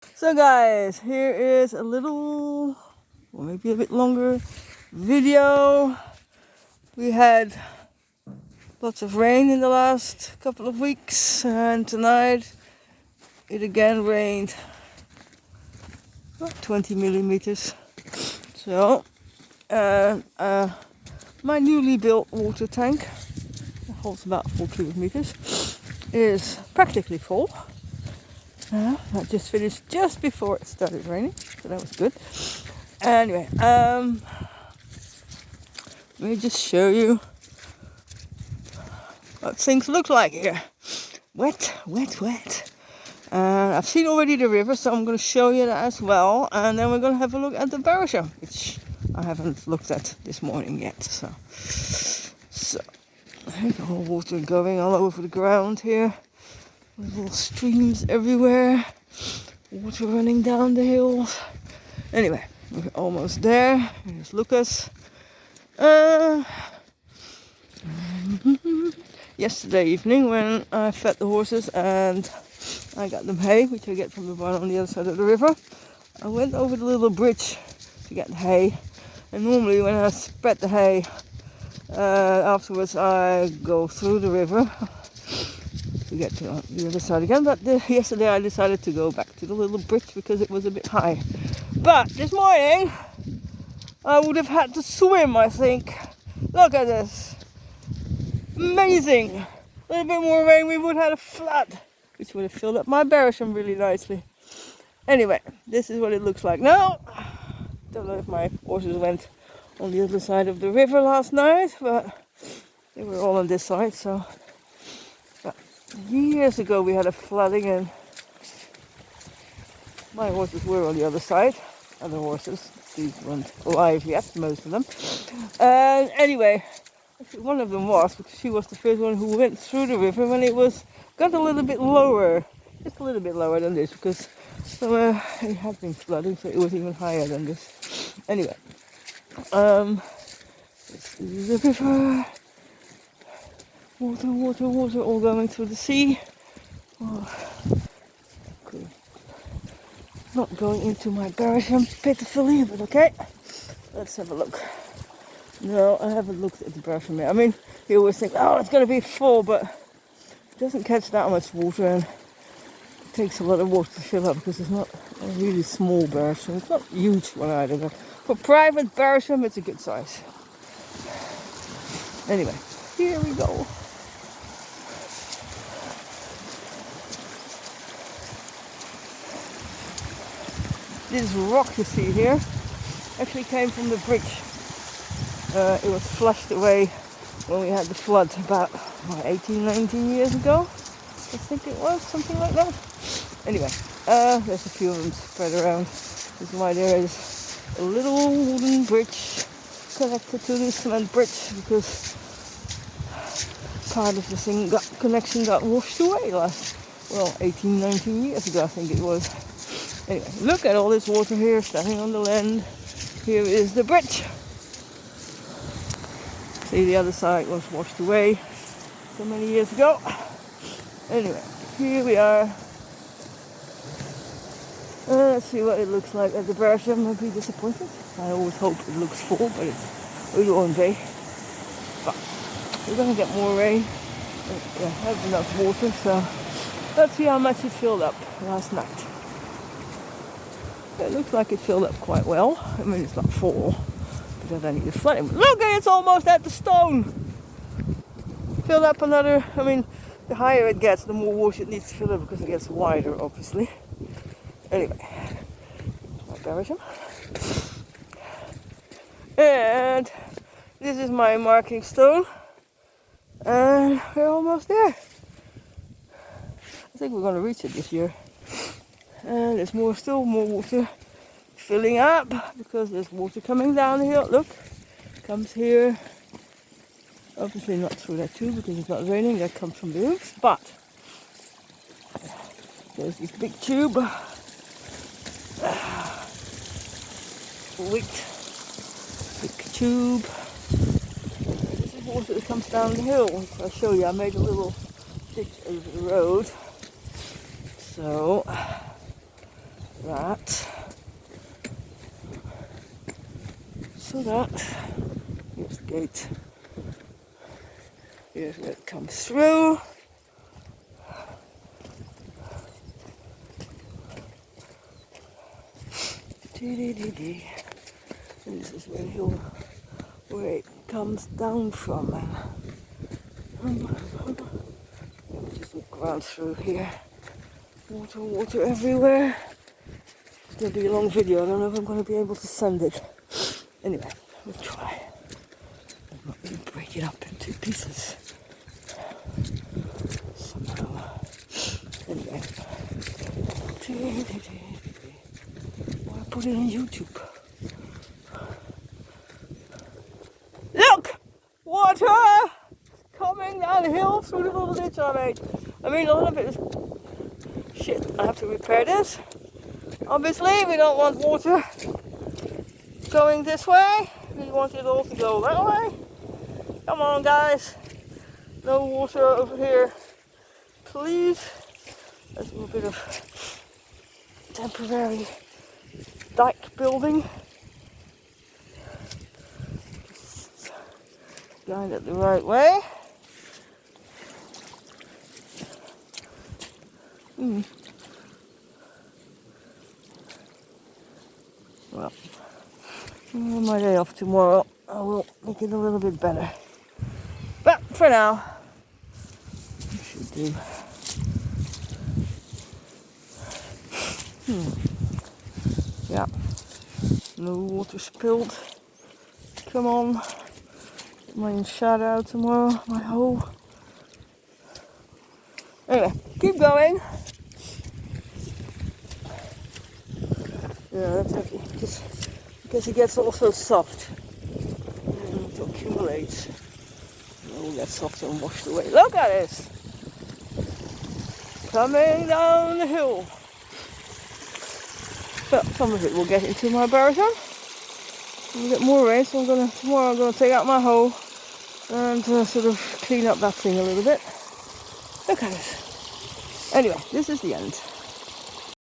So guys, here is a little, or maybe a bit longer video. We had lots of rain in the last couple of weeks, and tonight it again rained 20 millimeters. So my newly built water tank, that holds about 4 cubic meters, is practically full. I just finished just before it started raining, so that was good. Anyway, let me just show you what things look like here. Wet, wet, wet. I've seen already the river, so I'm going to show you that as well. And then we're going to have a look at the barrage, which I haven't looked at this morning yet. So the whole water going all over the ground here. Little streams everywhere. Water running down the hills. Anyway, we're almost there. Here's Lucas. Yesterday evening when I fed the horses and I got them hay, which I get from the barn on the other side of the river, I went over the little bridge to get the hay. And normally when I spread the hay, afterwards I go through the river to get to the other side again. But yesterday I decided to go back to the little bridge because it was a bit high. But this morning I would have had to swim, I think. Look at this. Amazing. A little bit more rain, we would have had a flood, which would have filled up my barrage really nicely. Anyway, this is what it looks like now. Don't know if my horses went on the other side of the river last night, but they were all on this side. So but years ago we had a flooding and my horses were on the other side. Other horses, these weren't alive yet, most of them. And anyway, actually one of them was, because she was the first one who went through the river when it got a little bit lower, just a little bit lower than this, because it had been flooding, so it was even higher than this. Anyway, this is the river. Water, water, water, all going through the sea. Oh, okay. Not going into my barrage pitifully, but okay. Let's have a look. No, I haven't looked at the barrage yet. I mean, you always think, oh, it's going to be full, but it doesn't catch that much water, and it takes a lot of water to fill up because it's not a really small barrage. It's not a huge one either, but for private barrage, it's a good size. Anyway, here we go. This rock you see here actually came from the bridge. It was flushed away when we had the flood about 18, 19 years ago. I think it was, something like that. Anyway, there's a few of them spread around. This is why there is a little wooden bridge connected to the cement bridge, because part of the connection got washed away 18, 19 years ago I think it was. Anyway, look at all this water here standing on the land. Here is the bridge. See, the other side was washed away so many years ago. Anyway, here we are. Let's see what it looks like at the barrage. I might be disappointed. I always hope it looks full, but it won't be. But we're going to get more rain. We have enough water, so let's see how much it filled up last night. It looks like it filled up quite well. I mean, it's not full, but I don't need to flood it. Look, it's almost at the stone. Filled up another. I mean, the higher it gets, the more water it needs to fill up because it gets wider, obviously. Anyway, my barrage. And this is my marking stone, and we're almost there. I think we're going to reach it this year. And there's still more water filling up because there's water coming down the hill. Look, it comes here. Obviously not through that tube because it's not raining. That comes from the roof. But there's this big tube. Wait, big tube. This is water that comes down the hill. I'll show you. I made a little ditch over the road. So that. So that, here's the gate. Here's where it comes through. And this is where it comes down from. Just look around through here. Water everywhere. It's going to be a long video. I don't know if I'm going to be able to send it. Anyway, we'll try. I'm not going to break it up into pieces. Somehow. Anyway. I'll put it on YouTube. Look! Water! Coming down the hill through the little ditch I made. I mean, a lot of it is shit. I have to repair this. Obviously, we don't want water going this way. We want it all to go that way. Come on, guys. No water over here. Please. There's a little bit of temporary dike building. Just guide it the right way. Well, on my day off tomorrow, I will make it a little bit better. But for now, it should do. Yeah, no water spilled. Come on, my shout out tomorrow, my hoe. Anyway, keep going. Yeah, that's okay. Because it gets also soft. And it accumulates. It all gets soft and washed away. Look at this! Coming down the hill. But some of it will get into my baritone. We'll get more rain, so tomorrow I'm gonna take out my hoe and sort of clean up that thing a little bit. Look at it. Anyway, this is the end.